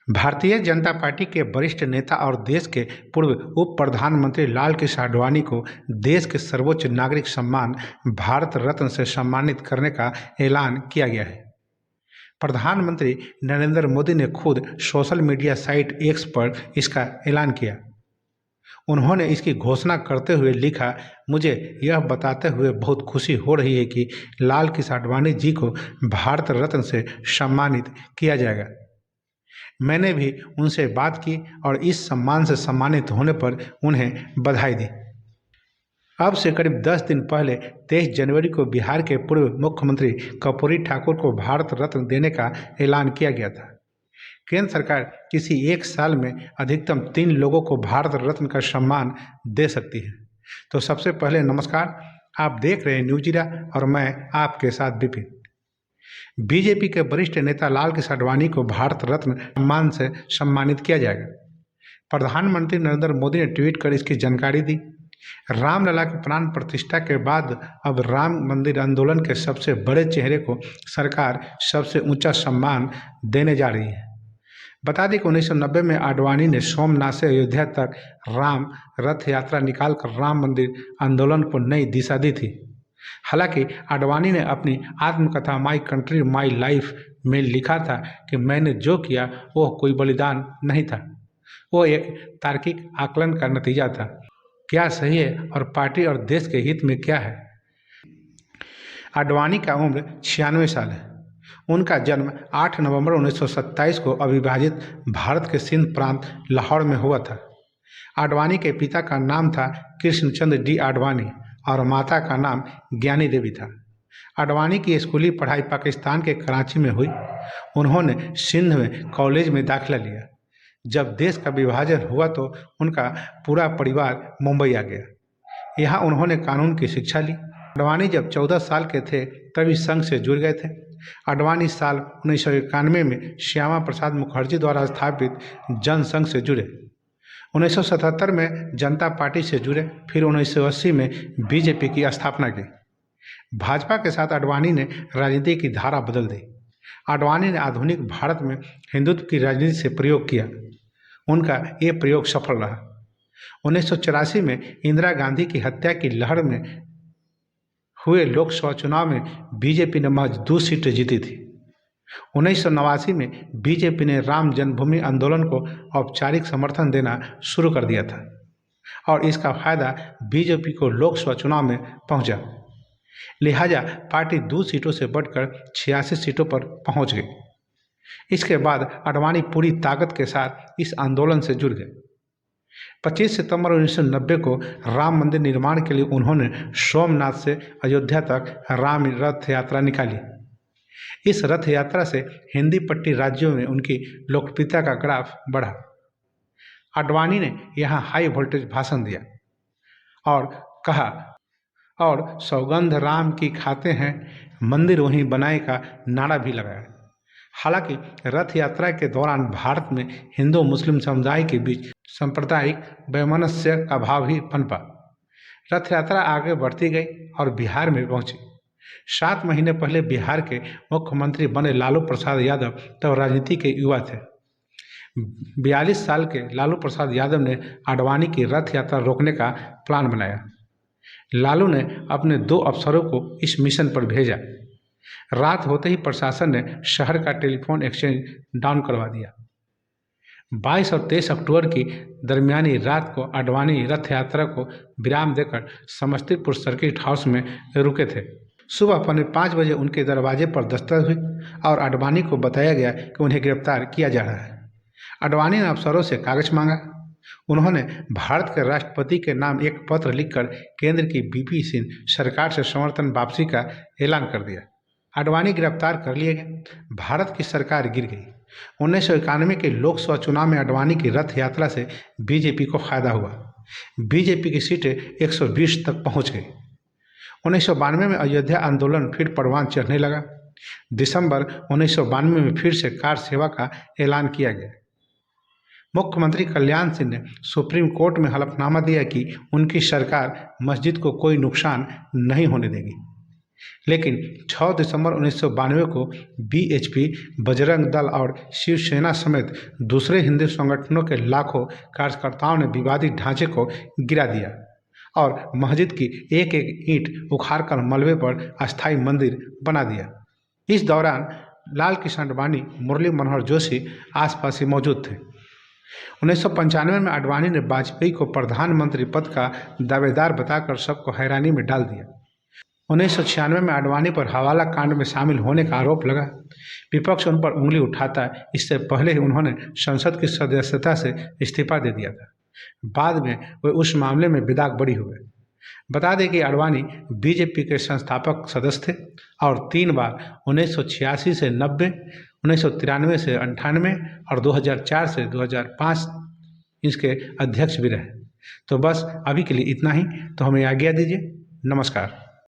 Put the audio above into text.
Bharatiya Janata party के वरिष्ठ नेता और देश के पूर्व उप प्रधानमंत्री लाल कृष्ण आडवाणी को देश के सर्वोच्च नागरिक सम्मान भारत रत्न से सम्मानित करने का ऐलान किया गया है। प्रधानमंत्री नरेंद्र मोदी ने खुद सोशल मीडिया साइट एक्स पर इसका ऐलान किया। उन्होंने इसकी घोषणा करते हुए लिखा, मुझे यह बताते हुए बहुत खुशी हो रही है कि लाल कृष्ण आडवाणी जी को भारत रत्न से सम्मानित किया जाएगा। मैंने भी उनसे बात की और इस सम्मान से सम्मानित होने पर उन्हें बधाई दी। अब से करीब 10 दिन पहले 23 जनवरी को बिहार के पूर्व मुख्यमंत्री कर्पूरी ठाकुर को भारत रत्न देने का ऐलान किया गया था। केंद्र सरकार किसी एक साल में अधिकतम 3 लोगों को भारत रत्न का सम्मान दे सकती है। तो सबसे पहले नमस्कार, आप देख रहे हैं न्यूज़ और मैं आपके साथ विपिन। बीजेपी के वरिष्ठ नेता लाल कृष्ण आडवाणी को भारत रत्न सम्मान से सम्मानित किया जाएगा। प्रधानमंत्री नरेंद्र मोदी ने ट्वीट कर इसकी जानकारी दी। रामलला की प्राण प्रतिष्ठा के बाद अब राम मंदिर आंदोलन के सबसे बड़े चेहरे को सरकार सबसे ऊंचा सम्मान देने जा रही है। बता दें कि 1990 में आडवाणी ने सोमनाथ से अयोध्या तक राम रथ यात्रा निकालकर राम मंदिर आंदोलन को नई दिशा दी थी। हालांकि आडवाणी ने अपनी आत्मकथा माई कंट्री माई लाइफ में लिखा था कि मैंने जो किया वह कोई बलिदान नहीं था, वो एक तार्किक आकलन का नतीजा था। क्या सही है और पार्टी और देश के हित में क्या है। आडवाणी का उम्र 96 साल है। उनका जन्म 8 नवंबर 1927 को अविभाजित भारत के सिंध प्रांत लाहौर में हुआ था। आडवाणी के पिता का नाम था कृष्णचंद्र डी आडवाणी और माता का नाम ज्ञानी देवी था। आडवाणी की स्कूली पढ़ाई पाकिस्तान के कराची में हुई। उन्होंने सिंध में कॉलेज में दाखिला लिया। जब देश का विभाजन हुआ तो उनका पूरा परिवार मुंबई आ गया। यहाँ उन्होंने कानून की शिक्षा ली। आडवाणी जब 14 साल के थे तभी संघ से जुड़ गए थे। आडवाणी साल 1991 में श्यामा प्रसाद मुखर्जी द्वारा स्थापित जनसंघ से जुड़े। 1977 में जनता पार्टी से जुड़े, फिर 1980 में बीजेपी की स्थापना की। भाजपा के साथ आडवाणी ने राजनीति की धारा बदल दी। आडवाणी ने आधुनिक भारत में हिंदुत्व की राजनीति से प्रयोग किया। उनका ये प्रयोग सफल रहा। 1984 में इंदिरा गांधी की हत्या की लहर में हुए लोकसभा चुनाव में बीजेपी ने महज 2 सीटें जीती थी। 1989 में बीजेपी ने राम जन्मभूमि आंदोलन को औपचारिक समर्थन देना शुरू कर दिया था और इसका फायदा बीजेपी को लोकसभा चुनाव में पहुंचा। लिहाजा पार्टी 2 सीटों से बढ़कर 86 सीटों पर पहुंच गई। इसके बाद आडवाणी पूरी ताकत के साथ इस आंदोलन से जुड़ गए। 25 सितंबर 1990 को राम मंदिर निर्माण के लिए उन्होंने सोमनाथ से अयोध्या तक राम रथ यात्रा निकाली। इस रथ यात्रा से हिंदी पट्टी राज्यों में उनकी लोकप्रियता का ग्राफ बढ़ा। आडवाणी ने यहाँ हाई वोल्टेज भाषण दिया और कहा, और सौगंध राम की खाते हैं, मंदिर वहीं बनाए का नारा भी लगाया। हालांकि रथ यात्रा के दौरान भारत में हिंदू मुस्लिम समुदाय के बीच सांप्रदायिक वैमनस्य का भाव ही पनपा। रथ यात्रा आगे बढ़ती गई और बिहार में पहुंची। 7 महीने पहले बिहार के मुख्यमंत्री बने लालू प्रसाद यादव तब राजनीति के युवा थे। 42 साल के लालू प्रसाद यादव ने आडवाणी की रथ यात्रा रोकने का प्लान बनाया। लालू ने अपने 2 अफसरों को इस मिशन पर भेजा। रात होते ही प्रशासन ने शहर का टेलीफोन एक्सचेंज डाउन करवा दिया। 22 और 23 अक्टूबर की दरमियानी रात को आडवाणी रथ यात्रा को विराम देकर समस्तीपुर सर्किट हाउस में रुके थे। सुबह 5:15 बजे उनके दरवाजे पर दस्तक हुई और आडवाणी को बताया गया कि उन्हें गिरफ्तार किया जा रहा है। आडवाणी ने अफसरों से कागज मांगा। उन्होंने भारत के राष्ट्रपति के नाम एक पत्र लिखकर केंद्र की वीपी सिंह सरकार से समर्थन वापसी का ऐलान कर दिया। आडवाणी गिरफ्तार कर लिए गए। भारत की सरकार गिर गई। 1991 के लोकसभा चुनाव में आडवाणी की रथ यात्रा से बीजेपी को फायदा हुआ। बीजेपी की सीटें 120 तक पहुंच गई। 1992 में अयोध्या आंदोलन फिर परवान चढ़ने लगा। दिसंबर 1992 में फिर से कार सेवा का ऐलान किया गया। मुख्यमंत्री कल्याण सिंह ने सुप्रीम कोर्ट में हलफनामा दिया कि उनकी सरकार मस्जिद को कोई नुकसान नहीं होने देगी। लेकिन 6 दिसंबर 1992 को बीएचपी, बजरंग दल और शिवसेना समेत दूसरे हिंदू संगठनों के लाखों कार्यकर्ताओं ने विवादित ढांचे को गिरा दिया और मस्जिद की एक एक ईंट उखाड़कर मलबे पर अस्थायी मंदिर बना दिया। इस दौरान लाल कृष्ण आडवाणी, मुरली मनोहर जोशी आसपास ही मौजूद थे। 1995 में आडवाणी ने वाजपेयी को प्रधानमंत्री पद का दावेदार बताकर सबको हैरानी में डाल दिया। 1996 में आडवाणी पर हवाला कांड में शामिल होने का आरोप लगा। विपक्ष उन पर उंगली उठाता है, इससे पहले ही उन्होंने संसद की सदस्यता से इस्तीफा दे दिया था। बाद में वे उस मामले में बेदाग बरी हो गए। बता दें कि आडवाणी बीजेपी के संस्थापक सदस्य थे और 3 बार 1986 से 90, 1993 से 98 और 2004 से 2005 इसके अध्यक्ष भी रहे। तो बस अभी के लिए इतना ही। तो हमें आज्ञा दीजिए। नमस्कार।